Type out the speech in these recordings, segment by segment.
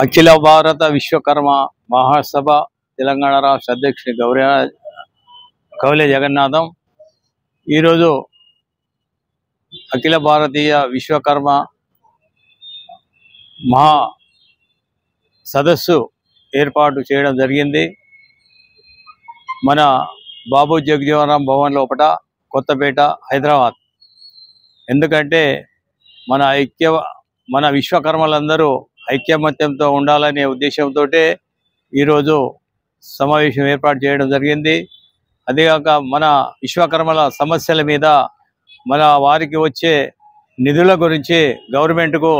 అఖిల భారత విశ్వకర్మ మహాసభ తెలంగాణ రాష్ట్ర అధ్యక్షుడు కౌలే జగన్నాథం ఈరోజు అఖిల భారతీయ విశ్వకర్మ మహా సదస్సు ఏర్పాటు చేయడం జరిగింది. మన బాబు జగజీవనరాం భవన్ లోపల కొత్తపేట హైదరాబాద్. ఎందుకంటే మన విశ్వకర్మలందరూ ఐక్యమత్యంతో ఉండాలనే ఉద్దేశంతో ఈరోజు సమావేశం ఏర్పాటు చేయడం జరిగింది. అదేగాక మన విశ్వకర్మల సమస్యల మీద మన వారికి వచ్చే నిధుల గురించి గవర్నమెంట్కు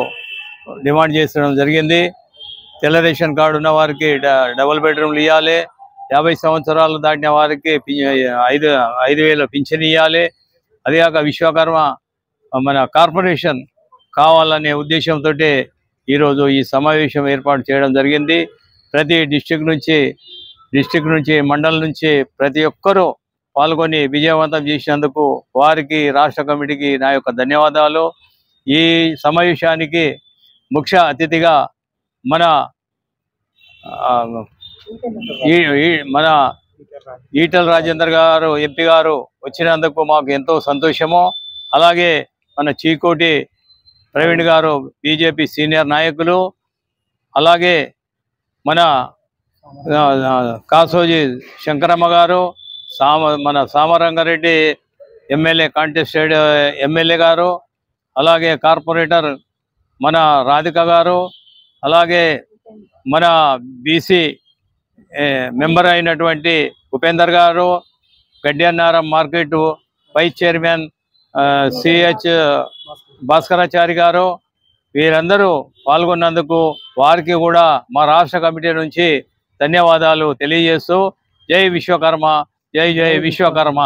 డిమాండ్ చేసడం జరిగింది. తెల్ల రేషన్ కార్డు ఉన్న వారికి డబుల్ బెడ్రూమ్లు ఇవ్వాలి, 50 సంవత్సరాలు దాటిన వారికి 5,000 పింఛన్ ఇవ్వాలి. అదేగాక విశ్వకర్మ మన కార్పొరేషన్ కావాలనే ఉద్దేశంతో ఈరోజు ఈ సమావేశం ఏర్పాటు చేయడం జరిగింది. ప్రతి డిస్ట్రిక్ట్ నుంచి మండలం నుంచి ప్రతి ఒక్కరూ పాల్గొని విజయవంతం చేసినందుకు వారికి రాష్ట్ర కమిటీకి నా యొక్క ధన్యవాదాలు. ఈ సమావేశానికి ముఖ్య అతిథిగా మన ఈటల రాజేందర్ గారు ఎంపీ గారు వచ్చినందుకు మాకు ఎంతో సంతోషము. అలాగే మన చీకోటి ప్రవీణ్ గారు బీజేపీ సీనియర్ నాయకులు, అలాగే మన కాసోజీ శంకరమ్మ గారు, మన సామరంగారెడ్డి ఎమ్మెల్యే కాంటెస్టెడ్ ఎమ్మెల్యే గారు, అలాగే కార్పొరేటర్ మన రాధిక గారు, అలాగే మన బీసీ మెంబర్ అయినటువంటి Upender garu, Gaddiannaram market vice chairman CH Bhaskarachari garu, వీరందరూ పాల్గొన్నందుకు వారికి కూడా మా రాష్ట్ర కమిటీ నుంచి ధన్యవాదాలు తెలియజేస్తూ జై విశ్వకర్మ, జై జై విశ్వకర్మ.